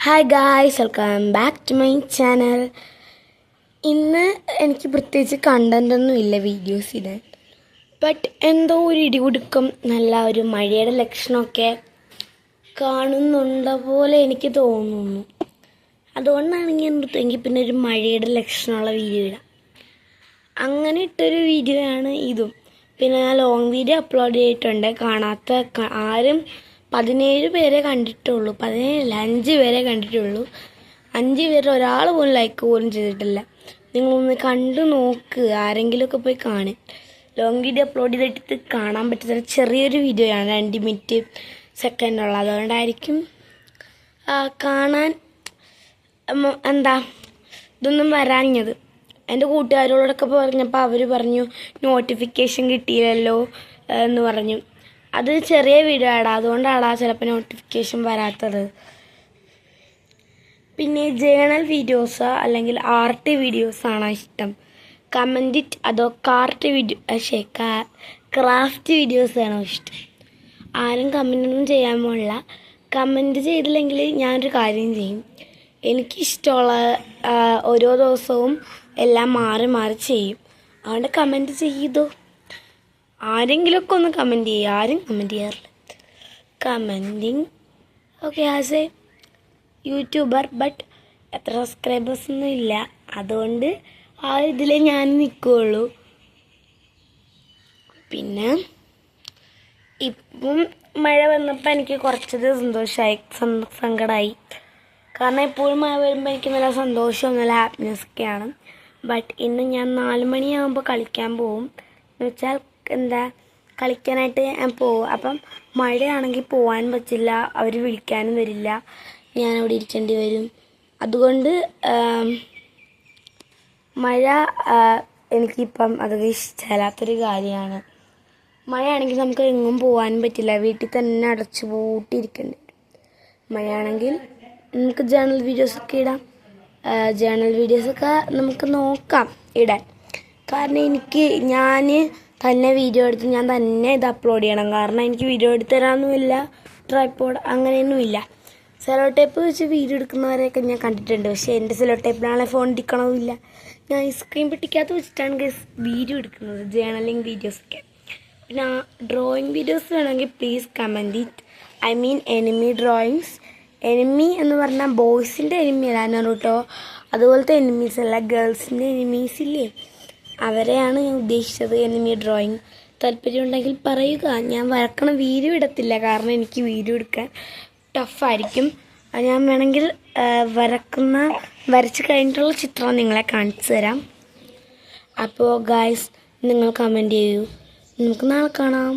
Hi guys, welcome back to my channel. ഇന്ന് എനിക്ക് പ്രത്യേകിച്ച് കണ്ടൻ്റൊന്നും ഇല്ല വീഡിയോസിന്. ബട്ട് എന്തോ ഒരു ഇടികുടുക്കം, നല്ല ഒരു മഴയുടെ ലക്ഷണമൊക്കെ കാണുന്നുണ്ട പോലെ എനിക്ക് തോന്നുന്നു. അതുകൊണ്ടാണ് ഞാൻ എങ്കിൽ പിന്നെ ഒരു മഴയുടെ ലക്ഷണമുള്ള വീഡിയോ ഇടാം. അങ്ങനെ ഇട്ടൊരു വീഡിയോ ആണ് ഇതും. പിന്നെ ഞാൻ ലോങ് വീഡിയോ അപ്ലോഡ് ചെയ്തിട്ടുണ്ട്. കാണാത്ത ആരും 17 പേരെ കണ്ടിട്ടുള്ളൂ. 17 5 പേരെ കണ്ടിട്ടുള്ളൂ. 5 പേര് ഒരാൾ പോലും ലൈക്ക് പോലും ചെയ്തിട്ടില്ല. നിങ്ങളൊന്ന് കണ്ടു നോക്ക്, ആരെങ്കിലുമൊക്കെ പോയി കാണും. ലോങ് വീഡിയോ അപ്ലോഡ് ചെയ്തിട്ട് കാണാൻ പറ്റുന്ന ചെറിയൊരു വീഡിയോ ആണ്, 2 മിനിറ്റ് സെക്കൻഡുള്ള. അതുകൊണ്ടായിരിക്കും കാണാൻ ഇതൊന്നും വരാഞ്ഞത്. എൻ്റെ കൂട്ടുകാരോടൊക്കെ പറഞ്ഞപ്പോൾ അവർ പറഞ്ഞു നോട്ടിഫിക്കേഷൻ കിട്ടിയില്ലല്ലോ എന്ന് പറഞ്ഞു. അത് ചെറിയ വീഡിയോ ആടാ, അതുകൊണ്ടാണ് ചിലപ്പോൾ നോട്ടിഫിക്കേഷൻ വരാത്തത്. പിന്നെ ജേണൽ വീഡിയോസ് അല്ലെങ്കിൽ ആർട്ട് വീഡിയോസാണോ ഇഷ്ടം? Comment it. അതോ ക്രാഫ്റ്റ് വീഡിയോസാണോ ഇഷ്ടം? ആരും കമൻറ്റൊന്നും ചെയ്യാൻ പോണില്ല. കമൻറ്റ് ചെയ്തില്ലെങ്കിൽ ഞാനൊരു കാര്യം ചെയ്യും. എനിക്കിഷ്ടമുള്ള ഓരോ ദിവസവും എല്ലാം മാറി മാറി ചെയ്യും. അതുകൊണ്ട് കമൻറ്റ് ചെയ്തോ. ആരെങ്കിലുമൊക്കെ ഒന്ന് കമൻറ്റ് ചെയ്യുക. ആരും കമൻറ്റ് ചെയ്യാറില്ല. Commenting okay as A YouTuber, but എത്ര സബ്സ്ക്രൈബേഴ്സൊന്നും ഇല്ല. അതുകൊണ്ട് ആ ഇതിലേ ഞാൻ നിൽക്കുകയുള്ളൂ. പിന്നെ ഇപ്പം മഴ വന്നപ്പോൾ എനിക്ക് കുറച്ചത് സന്തോഷമായി, സങ്കടമായി. കാരണം എപ്പോഴും മഴ വരുമ്പോൾ എനിക്ക് നല്ല സന്തോഷവും നല്ല ഹാപ്പിനെസ്സൊക്കെയാണ്. ബട്ട് ഇന്ന് ഞാൻ 4 മണിയാകുമ്പോൾ കളിക്കാൻ പോവും. എന്ന് വെച്ചാൽ കളിക്കാനായിട്ട് ഞാൻ പോവും. അപ്പം മഴയാണെങ്കിൽ പോകാൻ പറ്റില്ല, അവർ വിളിക്കാനും വരില്ല, ഞാൻ അവിടെ ഇരിക്കേണ്ടി വരും. അതുകൊണ്ട് മഴ എനിക്കിപ്പം അധികം ഇഷ്ടമല്ലാത്തൊരു കാര്യമാണ്. മഴയാണെങ്കിൽ നമുക്ക് എങ്ങും പോകാനും പറ്റില്ല, വീട്ടിൽ തന്നെ അടച്ചു പൂട്ടിയിരിക്കേണ്ടി വരും. മഴയാണെങ്കിൽ നമുക്ക് ജേണൽ വീഡിയോസൊക്കെ ഇടാം. ജേണൽ വീഡിയോസൊക്കെ നമുക്ക് നോക്കാം ഇടാൻ. കാരണം ഞാൻ തന്നെ വീഡിയോ എടുത്ത് ഞാൻ തന്നെ ഇത് അപ്ലോഡ് ചെയ്യണം. കാരണം എനിക്ക് വീഡിയോ എടുത്ത് തരാനൊന്നുമില്ല, ട്രൈപോഡ് അങ്ങനെയൊന്നുമില്ല. സെലോ ടേപ്പ് വെച്ച് വീഡിയോ എടുക്കുന്നവരെയൊക്കെ ഞാൻ കണ്ടിട്ടുണ്ട്. പക്ഷേ എൻ്റെ സെലോ ടേപ്പിലാണെങ്കിൽ ഫോൺ ഇരിക്കണമില്ല. ഞാൻ ഈ സ്ക്രീൻ പെട്ടിക്കകത്ത് വെച്ചിട്ടാണ് വീഡിയോ എടുക്കുന്നത്, ജേണലിങ് വീഡിയോസൊക്കെ. പിന്നെ ഡ്രോയിങ് വീഡിയോസ് വേണമെങ്കിൽ please comment it. I mean enemy drawings. Enemy എന്ന് പറഞ്ഞാൽ ബോയ്സിൻ്റെ എനിമി അല്ല, നറുട്ടോ അതുപോലത്തെ എനിമീസ് അല്ല, ഗേൾസിൻ്റെ എനിമീസ് ഇല്ലേ, അവരെയാണ് ഞാൻ ഉദ്ദേശിച്ചത്. എനിമി ഡ്രോയിങ് താല്പര്യമുണ്ടെങ്കിൽ പറയുക. ഞാൻ വരക്കണ വീഡിയോ ഇടത്തില്ല, കാരണം എനിക്ക് വീഡിയോ എടുക്കാൻ ടഫായിരിക്കും. ഞാൻ വേണമെങ്കിൽ വരച്ച് കഴിഞ്ഞിട്ടുള്ള ചിത്രം നിങ്ങളെ കാണിച്ചു തരാം. അപ്പോൾ ഗായ്സ്, നിങ്ങൾ കമൻറ്റ് ചെയ്യൂ. നമുക്ക് നാളെ കാണാം.